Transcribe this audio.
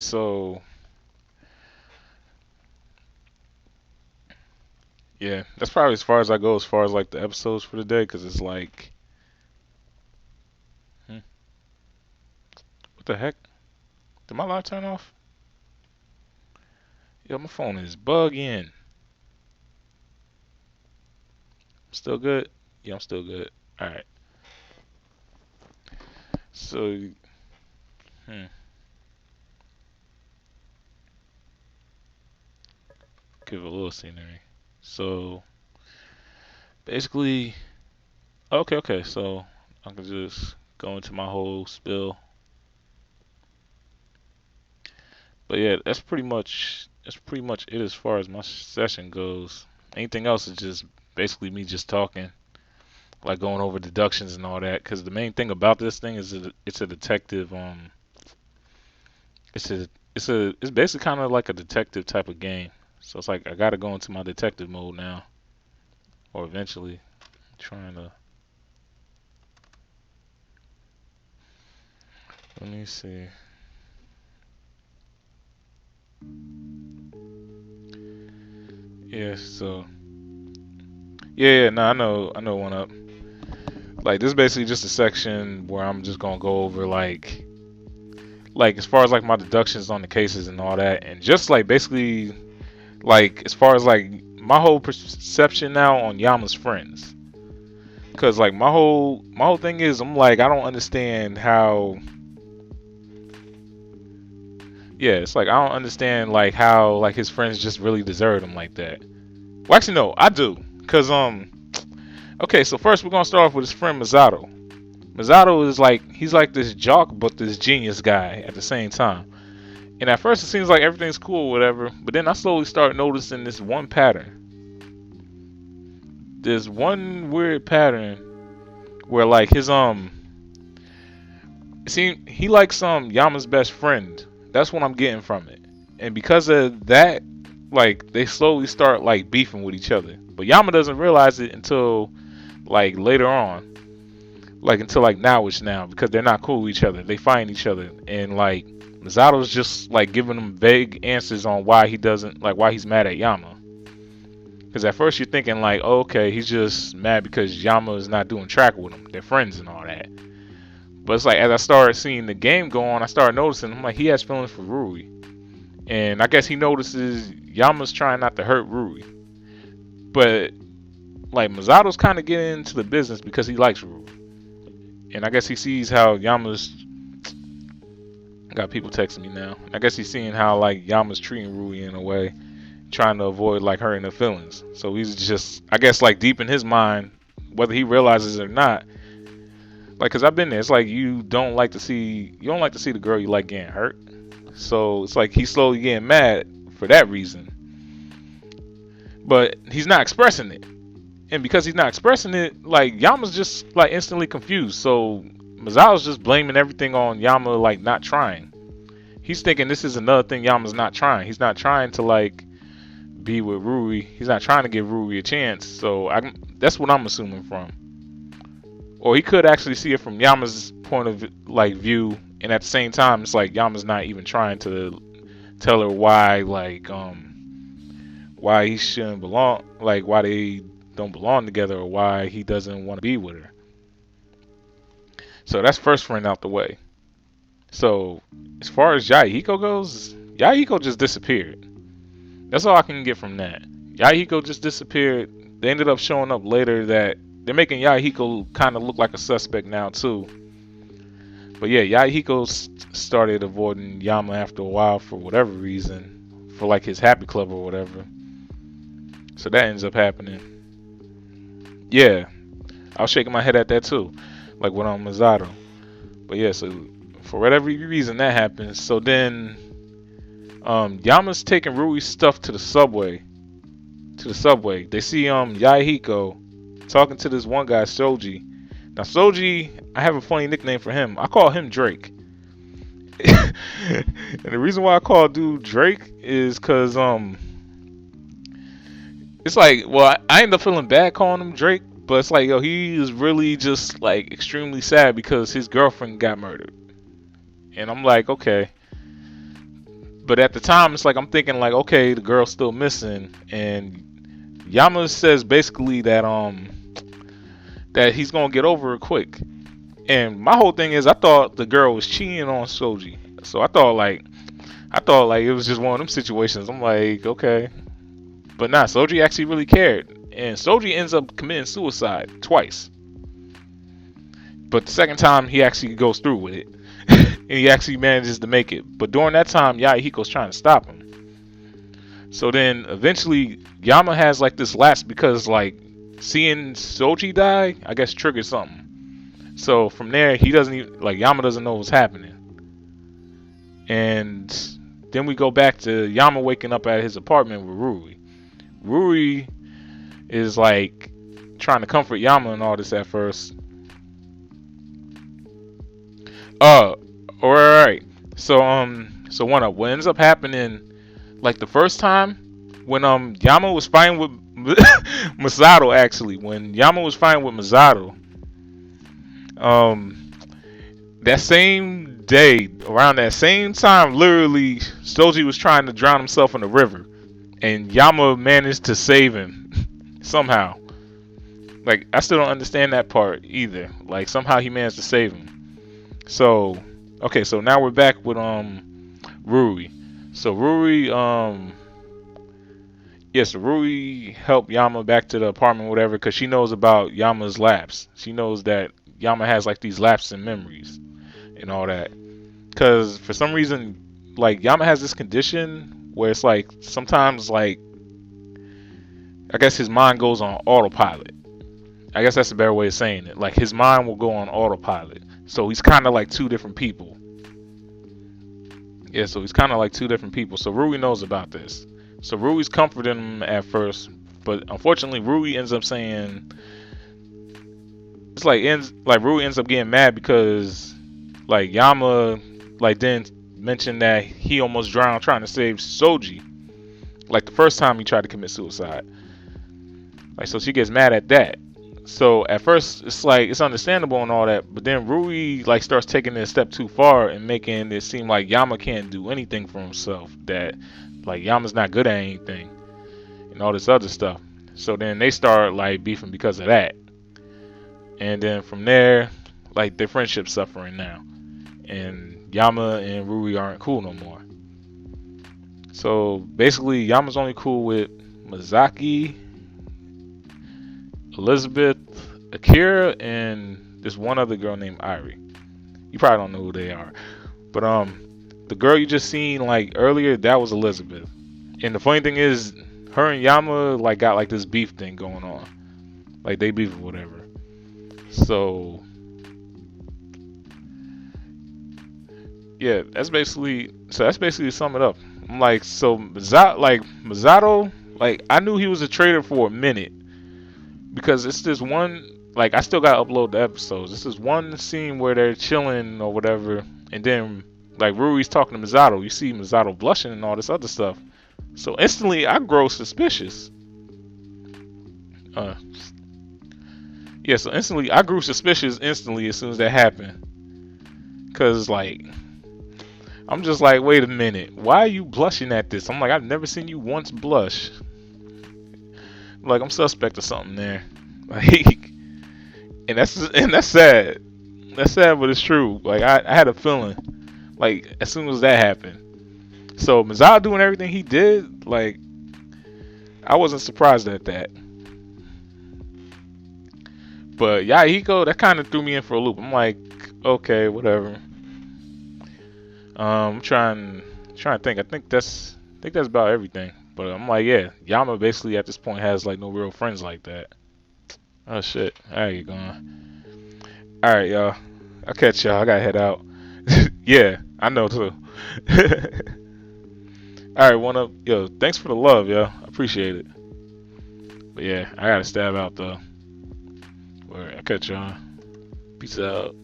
So yeah, that's probably as far as I go as far as like the episodes for the day, because it's like, hmm, what the heck? Did my light turn off? Yo, my phone is bugging. Still good? Yeah, I'm still good. All right. So, hmm, give a little scenery. So basically, okay. So I can just go into my whole spill. But yeah, that's pretty much it as far as my session goes. Anything else is just basically me just talking, like going over deductions and all that. Because the main thing about this thing is that it's a detective. It's basically kind of like a detective type of game. So it's like I gotta go into my detective mode now, or eventually. Trying to. Let me see. Yeah. So yeah. No, I know one up. Like this is basically just a section where I'm just gonna go over like as far as like my deductions on the cases and all that, and just like basically like as far as like my whole perception now on Yama's friends. Cause like my whole thing is I'm like I don't understand how. Yeah, it's like I don't understand like how like his friends just really deserted him like that. Well, actually no, I do. Cause okay, so first we're gonna start off with his friend Masato. Masato is like he's like this jock but this genius guy at the same time. And at first it seems like everything's cool or whatever, but then I slowly start noticing this one pattern. There's one weird pattern where like his see he likes Yama's best friend. That's what I'm getting from it. And because of that, like they slowly start like beefing with each other. But Yama doesn't realize it until like later on. Like until like now because they're not cool with each other. They find each other and like Misato's just like giving them vague answers on why he doesn't like why he's mad at Yama. Because at first you're thinking like, oh, okay, he's just mad because Yama is not doing track with him. They're friends and all that. But it's like as I started seeing the game go on, I started noticing I'm like he has feelings for Rui, and I guess he notices Yama's trying not to hurt Rui. But like Masato's kind of getting into the business because he likes Rui, and I guess he sees how Yama's got people texting me now. I guess he's seeing how like Yama's treating Rui in a way, trying to avoid like hurting her feelings. So he's just, I guess, like deep in his mind, whether he realizes it or not, like, cause I've been there. It's like you don't like to see the girl you like getting hurt. So it's like he's slowly getting mad for that reason, but he's not expressing it. And because he's not expressing it, like Yama's just like instantly confused. So Mazalo's just blaming everything on Yama like not trying. He's thinking this is another thing Yama's not trying. He's not trying to like be with Rui. He's not trying to give Rui a chance. So that's what I'm assuming from. Or he could actually see it from Yama's point of like view, and at the same time, it's like Yama's not even trying to tell her why why he shouldn't belong, like why they don't belong together, or why he doesn't want to be with her. So that's first friend out the way. So as far as Yahiko goes, Yahiko just disappeared. That's all I can get from that. Yahiko just disappeared. They ended up showing up later that they're making Yahiko kind of look like a suspect now too. But yeah, Yahiko started avoiding Yama after a while for whatever reason, for like his happy club or whatever. So that ends up happening. Yeah, I was shaking my head at that too, like what on Masato. But yeah, so for whatever reason that happens. So then, Yama's taking Rui's stuff to the subway. To the subway, they see Yahiko talking to this one guy, Soji. Now Soji, I have a funny nickname for him. I call him Drake. And the reason why I call dude Drake is cause it's like, well, I end up feeling bad calling him Drake, but it's like, yo, he is really just like extremely sad because his girlfriend got murdered. And I'm like, okay, But at the time, it's like I'm thinking like, okay, the girl's still missing, and Yama says basically that he's gonna get over it quick. And my whole thing is, I thought the girl was cheating on Soji, so I thought like it was just one of them situations. I'm like, okay, but nah, Soji actually really cared, and Soji ends up committing suicide twice. But the second time, he actually goes through with it, and he actually manages to make it. But during that time, Yahiko's trying to stop him. So then eventually, Yama has like this lapse because like seeing Soji die, I guess triggered something. So from there, he doesn't even like Yama doesn't know what's happening. And then we go back to Yama waking up at his apartment with Rui. Rui is like trying to comfort Yama and all this at first. Alright. So what ends up happening like the first time when Yama was fighting with Masato, actually, when Yama was fighting with Masato, that same day, around that same time, literally, Soji was trying to drown himself in the river, and Yama managed to save him somehow. Like, I still don't understand that part either. Like, somehow he managed to save him. So, okay, so now we're back with Rui. So Rui, so Rui helped Yama back to the apartment, whatever, because she knows about Yama's lapse. She knows that Yama has like these lapses in memories and all that. Because for some reason, like Yama has this condition where it's like sometimes like I guess his mind goes on autopilot. I guess that's a better way of saying it. Like his mind will go on autopilot. So he's kind of like two different people. Yeah, so he's kind of like two different people. So Rui knows about this. So Rui's comforting him at first, but unfortunately Rui ends up saying it's like Rui ends up getting mad because like Yama like didn't mention that he almost drowned trying to save Soji. Like the first time he tried to commit suicide. Like so she gets mad at that. So at first it's like it's understandable and all that, but then Rui like starts taking it a step too far and making it seem like Yama can't do anything for himself. That like Yama's not good at anything and all this other stuff. So then they start like beefing because of that. And then from there, like their friendship's suffering now. And Yama and Rui aren't cool no more. So basically Yama's only cool with Mizaki, Elizabeth, Akira, and this one other girl named Irie. You probably don't know who they are. But the girl you just seen like earlier, that was Elizabeth. And the funny thing is, her and Yama like got like this beef thing going on. Like they beef or whatever. So yeah, that's basically to sum it up. I'm like, so Masato, like I knew he was a traitor for a minute. Because it's this one, like I still gotta upload the episodes. This is one scene where they're chilling or whatever, and then like Rui's talking to Masato. You see Masato blushing and all this other stuff. So instantly I grow suspicious. So instantly I grew suspicious instantly as soon as that happened. Cause like I'm just like, wait a minute, why are you blushing at this? I'm like, I've never seen you once blush. Like I'm suspect of something there, like, and that's sad. That's sad, but it's true. Like I had a feeling, like as soon as that happened. So Masato doing everything he did, like I wasn't surprised at that. But Yahiko, that kind of threw me in for a loop. I'm like, okay, whatever. I'm trying to think. I think that's about everything. But I'm like, yeah, Yama basically at this point has like no real friends like that. Oh shit. Alright, you're going. Alright, y'all. I'll catch y'all. I gotta head out. Yeah, I know too. Alright, one up. Yo, thanks for the love, yo. I appreciate it. But yeah, I gotta stab out though. Alright, I'll catch y'all. Peace out.